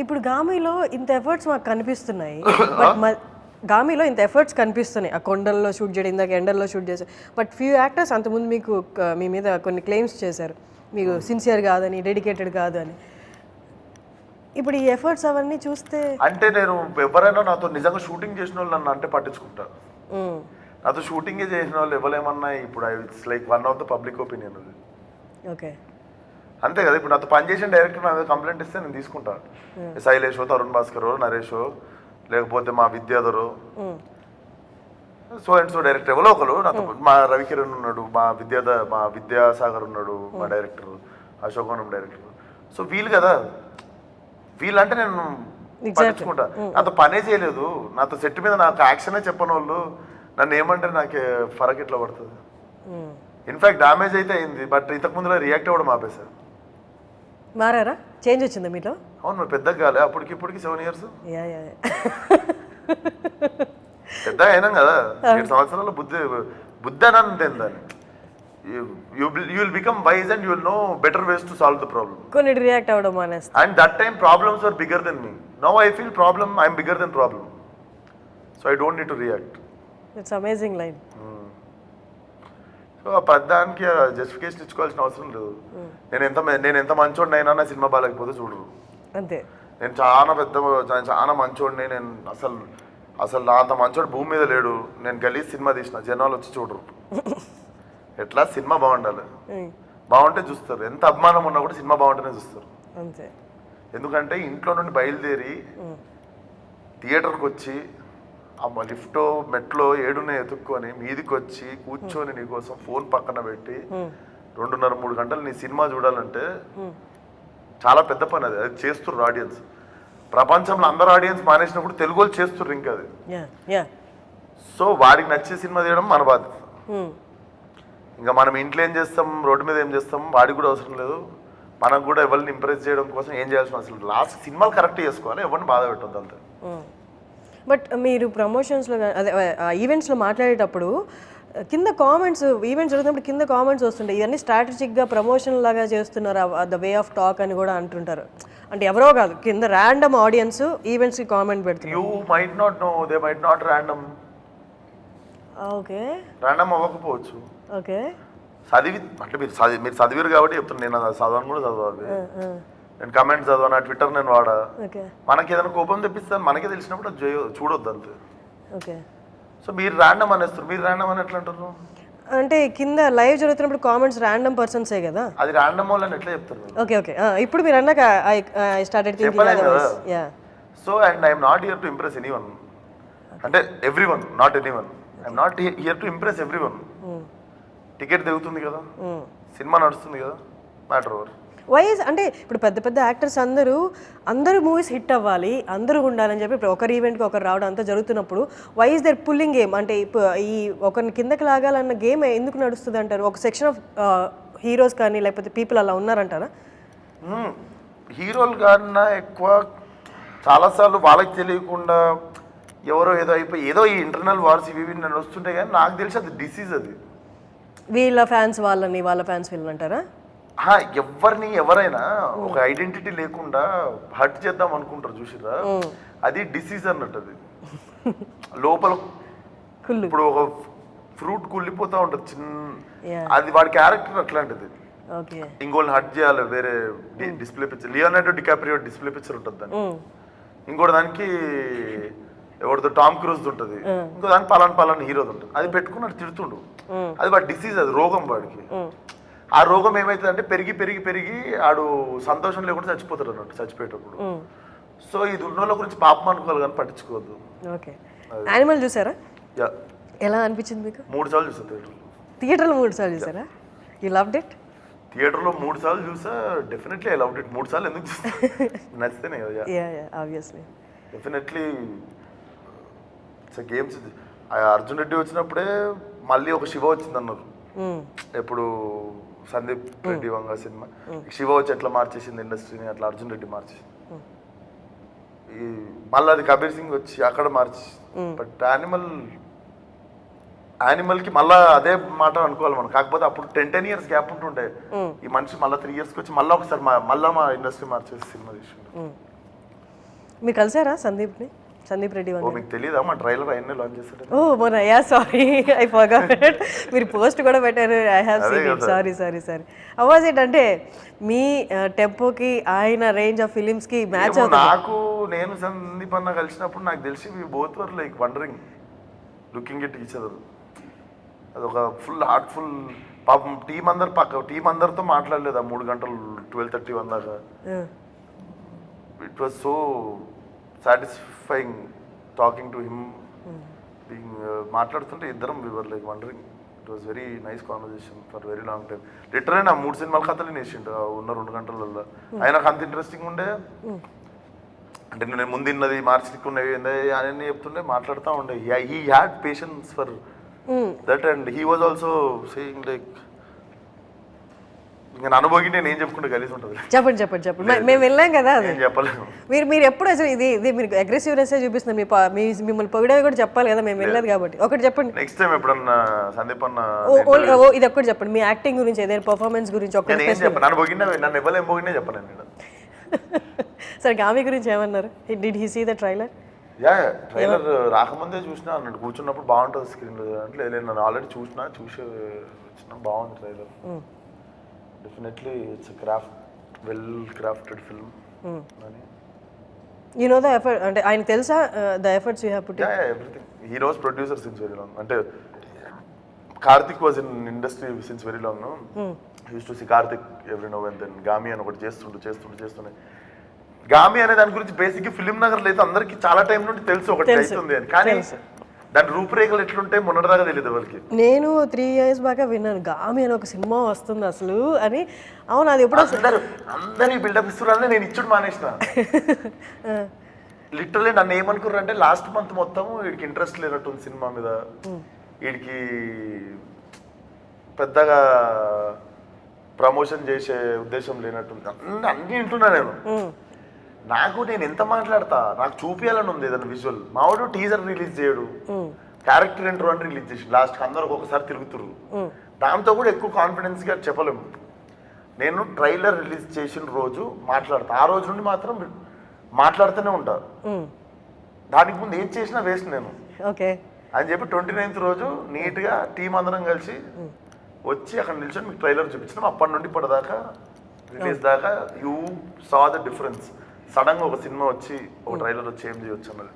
ఇప్పుడు గామిలో ఇంత ఎఫర్ట్స్ మాకు కనిపిస్తున్నాయి, బట్ గామిలో ఇంత ఎఫర్ట్స్ కనిపిస్తున్నాయి. ఆ కొండల్లో షూట్ చేయడం, ఇందాక ఎండల్లో షూట్ చేశారు. బట్ ఫ్యూ యాక్టర్స్ అంతకుముందు మీకు మీ మీద కొన్ని క్లెయిమ్స్ చేశారు, మీకు సిన్సియర్ కాదని, డెడికేటెడ్ కాదు అని. ఇప్పుడు ఈ ఎఫర్ట్స్ అవన్నీ చూస్తే అంటే నేను ఎవరైనా నాతో నిజంగా షూటింగ్ చేసిన వాళ్ళు నన్ను అంటే పట్టించుకుంటా. నాతో షూటింగే చేసిన వాళ్ళు ఎవరేమన్నా ఇప్పుడు it's like one of the public opinion అది. ఓకే, అంతే కదా. ఇప్పుడు నాతో పనిచేసిన డైరెక్టర్ నా మీద కంప్లైంట్ ఇస్తే నేను తీసుకుంటా. శైలేషో, తరుణ్ భాస్కరో, నరేషో, లేకపోతే మా విద్యాధరో, సో అండ్ సో డైరెక్టర్ ఎవరో ఒకరు నాతో. మా రవికిరణ్ ఉన్నాడు, మా విద్యాసాగర్ ఉన్నాడు, మా డైరెక్టర్ అశోకవనం డైరెక్టర్. సో వీళ్ళు కదా, వీళ్ళంటే నేను పట్టించుకుంటా. నాతో పనే చేయలేదు, నాతో సెట్ మీద నాకు యాక్షనే చెప్పని వాళ్ళు నన్ను ఏమంటే నాకు ఫరక్ ఎట్లా పడుతుంది. ఇన్ఫాక్ట్ డామేజ్ అయితే అయింది, బట్ ఇంతకుముందులో రియాక్ట్ అవ్వడం ఆపేశారు. మారారా? చేంజ్ వచ్చిందా మీలో? అవును, మరి పెద్దగా కాలే అప్పటికి ఇప్పటికి 7 years. పెద్ద అయినాం కదా, 7 సంవత్సరాల బుద్ధి అని అంతేంది దాన్ని. you will become wise and you will know better ways to solve the problem. కొన్ని రియాక్ట్ అవ్వడం మానేస్తా. And that time problems were bigger than me. Now I feel I'm bigger than problem. So I don't need to react. It's amazing line. So ఆ పద్దానికి justification ఇచ్చుకోవాల్సిన అవసరం లేదు. నేను ఎంత మంచోడిని అయినా నా cinema బాగాలేకపోతే చూడరు అంతే. నేను చాలా మంచోడిని, నేను అసలు నా అంత మంచోడు భూమి మీద లేడు. నేను గలీజ్ సినిమా తీసిన జనాలు వచ్చి చూడరు. ఎట్లా సినిమా బాగుండాలి, బాగుంటే చూస్తారు. ఎంత అభిమానం ఉన్నా కూడా సినిమా బాగుంటేనే చూస్తారు అంతే. ఎందుకంటే ఇంట్లో నుండి బయలుదేరి థియేటర్కి వచ్చి ఆ లిఫ్టో మెట్లో ఏడునే ఎత్తుక్కొని మీదికి వచ్చి కూర్చొని నీకోసం ఫోన్ పక్కన పెట్టి 2.5-3 గంటలు నీ సినిమా చూడాలంటే చాలా పెద్ద పని. అది చేస్తుర్రు ఆడియన్స్. ప్రపంచంలో అందరు ఆడియన్స్ మానేసినప్పుడు తెలుగు వాళ్ళు చేస్తుర్రు ఇంకా అది. సో వాడికి నచ్చే సినిమా తీయడం మన బాధ్యత. ఇంకా మనం ఇంట్లో ఏం చేస్తాం, రోడ్డు మీద ఏం చేస్తాం వాడికి కూడా అవసరం లేదు. మనకు కూడా ఎవరిని ఇంప్రెస్ చేయడం కోసం ఏం చేయాల్సిన అవసరం లేదు. లాస్ట్ సినిమాలు కరెక్ట్ చేసుకోవాలి, ఎవరిని బాధ పెట్టద్దు అంతే. బట్ మీరు ప్రమోషన్స్లో అదే ఈవెంట్స్లో మాట్లాడేటప్పుడు కింద కామెంట్స్, ఈవెంట్స్ జరుగుతున్నప్పుడు కింద కామెంట్స్ వస్తుంటాయి, ఇవన్నీ స్ట్రాటజిక్గా ప్రమోషన్ లాగా చేస్తున్నారు, ద వే ఆఫ్ టాక్ అని కూడా అంటుంటారు. అంటే ఎవరో కాదు, కింద ర్యాండమ్ ఆడియన్స్ ఈవెంట్స్కి కామెంట్ పెడుతున్నారు. You might not know, they might not random. Okay, random అవ్వకపోవచ్చు. ఓకే, అంటే మీరు చదివారు కాబట్టి చెప్తున్నాను. నేను చదవను కూడా చదవాలి, నేను కమెంట్ చదవను, నా ట్విట్టర్ నేను వాడా. మనకి ఏదైనా కోపం తెప్పిస్తాను మనకే తెలిసినప్పుడు అది చూడొద్దు అంతే. ఓకే. సో మీరు ర్యాండమ్ అనేస్తారు, మీరు ర్యాండమ్ అని ఎట్లా అంటారు? అంటే కింద లైవ్ జరుగుతున్నప్పుడు కామెంట్స్ ర్యాండమ్ పర్సన్సే కదా, అది ర్యాండమ్ వాళ్ళని ఎట్లా చెప్తారు? Okay, okay. ఇప్పుడు మీరు అన్నాక ఐ స్టార్టెడ్ థింకింగ్ కదా. So and I'm not here to impress anyone, అంటే everyone, not anyone. I'm not here to impress everyone. Ticket దిగుతుంది కదా, సినిమా నడుస్తుంది కదా, మ్యాటర్ ఓవర్. వైజ్ అంటే ఇప్పుడు పెద్ద పెద్ద యాక్టర్స్ అందరూ మూవీస్ హిట్ అవ్వాలి, అందరూ ఉండాలని చెప్పి ఇప్పుడు ఒకరి ఈవెంట్కి ఒకరు రావడం అంతా జరుగుతున్నప్పుడు వైజ్ దర్ పుల్లింగ్ గేమ్, అంటే ఈ ఒకరిని కిందకి లాగాలన్న గేమ్ ఎందుకు నడుస్తుంది అంటారు? ఒక సెక్షన్ ఆఫ్ హీరోస్ కానీ లేకపోతే పీపుల్ అలా ఉన్నారంటారా? హీరోలు కన్నా ఎక్కువ చాలాసార్లు వాళ్ళకి తెలియకుండా ఎవరో ఏదో అయిపోయి ఏదో ఈ ఇంటర్నల్ వార్స్ ఇవి నన్ను వస్తుంటాయి. కానీ నాకు తెలిసి అది డిసీజ్. అది వీళ్ళ ఫ్యాన్స్ వాళ్ళ ఫ్యాన్స్ వీళ్ళని అంటారా? ఎవరైనా ఒక ఐడెంటిటీ లేకుండా హర్ట్ చేద్దాం అనుకుంటారు చూసిరా, అది డిసీజ్ అన్నట్టు. అది లోపల ఇప్పుడు ఒక ఫ్రూట్ కుళ్ళిపోతా ఉంటుంది చిన్న, అది వాడి క్యారెక్టర్ అట్లాంటిది. ఇంకోళ్ళని హర్ట్ చేయాలి, వేరే display picture, Leonardo DiCaprio display picture ఉంటుంది దాన్ని, ఇంకోటి దానికి ఎవరితో టామ్ క్రూజ్ ఉంటుంది, ఇంకో దానికి పలానా హీరోది ఉంటుంది. అది పెట్టుకుని తిడుతుండు, అది వాడి డిసీజ్, అది రోగం వాడికి. ఆ రోగం ఏమైతుంది అంటే పెరిగి పెరిగి పెరిగి ఆడు సంతోషం లేకుండా చచ్చిపోతాడు అన్నట్టు చచ్చిపోయేటప్పుడు. సో ఇది ఉన్నోళ్ళ గురించి పాపం అనుకోవాలి కానీ పట్టించుకోవద్దు. ఓకే. యానిమల్ చూసారా? ఎలా అనిపించింది మీకు? 3 సార్లు చూసా థియేటర్లో 3 సార్లు చూసారా? You loved it? థియేటర్లో 3 సార్లు చూసా, డెఫినెట్లీ ఐ లవ్డ్ ఇట్. 3 సార్లు ఎందుకు చూసా, నచ్చితేనే కదా. Obviously definitely it's games. Arjun Reddy వచ్చినప్పుడే మళ్ళీ ఒక శివ వచ్చింది అన్నారు. ఎప్పుడు సందీప్ రెడ్డి వంగ సినిమా శివ వచ్చి ఎట్లా మార్చేసింది ఇండస్ట్రీని, అట్లా అర్జున్ రెడ్డి మార్చేసింది. ఈ మళ్ళీ అది కబీర్ సింగ్ వచ్చి అక్కడ మార్చి. బట్ యానిమల్కి మళ్ళీ అదే మాట అనుకోవాలి మనం. కాకపోతే అప్పుడు 10 years గ్యాప్ ఉంటుండే, ఈ మనిషి మళ్ళీ 3 yearsకి వచ్చి మళ్ళీ ఒకసారి మళ్ళీ మా ఇండస్ట్రీ మార్చేసి సినిమా తీసిండు. మీరు కలిసారా సందీప్ రెడ్డి ఓ మీకు తెలియదా మా ట్రైలర్ ఆయన్నే లాంచ్ చేస్తాడు. ఓ మొన్న యా సారీ ఐ ఫర్గాట్. మీరు పోస్ట్ కూడా పెట్టారు. I have seen it. Sorry I was it అంటే మీ టెంపోకి ఆయన రేంజ్ ఆఫ్ ఫిలిమ్స్కి మ్యాచ్ నాకు నేను సందీప్ అన్న కలిసినప్పుడు నాకు తెలిసి మీ both were like wondering looking at each other. అదొక ఫుల్ హార్ట్ఫుల్ పాపం టీం అందరితో మాట్లాడలేదు ఆ 3 గంటలు 12:31 దాకా. It was so satisfying talking to him. మాట్లాడుతుంటే ఇద్దరం we were like wondering. It was very nice conversation for very long time. Literally నా 3 సినిమాల కథలు నేసిండు ఉన్న 2 గంటలలో. ఆయనకు అంత ఇంట్రెస్టింగ్ ఉండే, అంటే నేను ముందున్నది మార్చికి ఉన్నవి అన్నీ చెప్తుండే, మాట్లాడుతూ ఉండే. He had patience for that and he was also saying like ఇంకా అనుభవి నేను ఏం చెప్పుకుంటే కలిసి ఉంటుంది. చెప్పండి మేము వెళ్ళాం కదా. నేను చెప్పలేను. మీరు ఎప్పుడు అసలు ఇది మీరు అగ్రెసివ్నెస్ చూపిస్తున్నారు. మిమ్మల్ని పొగిడేవి కూడా చెప్పాలి కదా, మేము వెళ్ళలేదు కాబట్టి. ఒకటి చెప్పండి, నెక్స్ట్ టైం ఎప్పుడన్నా సందీప్ అన్న ఇది ఒక్కటి చెప్పండి, మీ యాక్టింగ్ గురించి ఏదైనా పర్ఫార్మెన్స్ గురించి ఒకటి చెప్పండి. నన్ను పొగిడినా నన్ను ఇవ్వలేం పొగిడినా చెప్పలేను నేను. సరే గామి గురించి ఏమన్నారు? Did he see the trailer? Trailer రాకముందే చూసినా అన్నట్టు కూర్చున్నప్పుడు బాగుంటుంది స్క్రీన్లో అంటే నేను ఆల్రెడీ చూసి వచ్చిన బాగుంది trailer. Definitely it's well crafted film అని. యు నో ద ఎఫర్ట్, అంటే ఆయన తెలుసా the efforts you have put in? Everything. He knows producer since very long. అంటే Karthik was in industry since very long. Use to see Karthik every now and then. Gaami అని ఒకటి చేస్తుండే. గామి అనే దాని గురించి బేసిక్గా ఫిలిం నగర్లో అయితే అందరికి చాలా టైం నుండి తెలుసు ఒకటి అవుతుంది అని, కానీ దాని రూపురేఖలు ఎట్లుంటే మొన్నటిదాకా తెలియదు ఎవరికి. నేను 3 years బాగా విన్నాను గామి అని ఒక సినిమా వస్తుంది అసలు అని. అవును, అది ఎప్పుడో అందరి బిల్డప్ ఇస్తున్నారని నేను ఇచ్చుడు మానేసిన. లిటరలీ నన్ను ఏమనుకున్నారు అంటే లాస్ట్ మంత్ మొత్తం వీడికి ఇంట్రెస్ట్ లేనట్టుంది సినిమా మీద, వీడికి పెద్దగా ప్రమోషన్ చేసే ఉద్దేశం లేనట్టుంది అన్ని వింటున్నా నేను. నేను ఎంత మాట్లాడతా, నాకు చూపించాలని ఉంది ఏదైనా విజువల్. మావాడు టీజర్ రిలీజ్ చేయడు, క్యారెక్టర్ ఇంట్రో అని రిలీజ్ చేసి లాస్ట్ అందరూ ఒకసారి తిరుగుతురు. దాంతో కూడా ఎక్కువ కాన్ఫిడెన్స్ గా చెప్పలేము. నేను ట్రైలర్ రిలీజ్ చేసిన రోజు మాట్లాడతా, ఆ రోజు నుండి మాత్రం మాట్లాడుతూనే ఉంటా. దానికి ముందు ఏం చేసినా వేస్ట్ నేను అని చెప్పి 29th రోజు నీట్ గా టీం అందరం కలిసి వచ్చి అక్కడ నిల్చొని మీకు ట్రైలర్ చూపించినాం. అప్పటి నుండి ఇప్పటిదాకా రిలీజ్ దాకా you saw the difference. Sudden గా ఒక సినిమా వచ్చి ఒక ట్రైలర్ వచ్చి ఏం చేయొచ్చు అన్నది.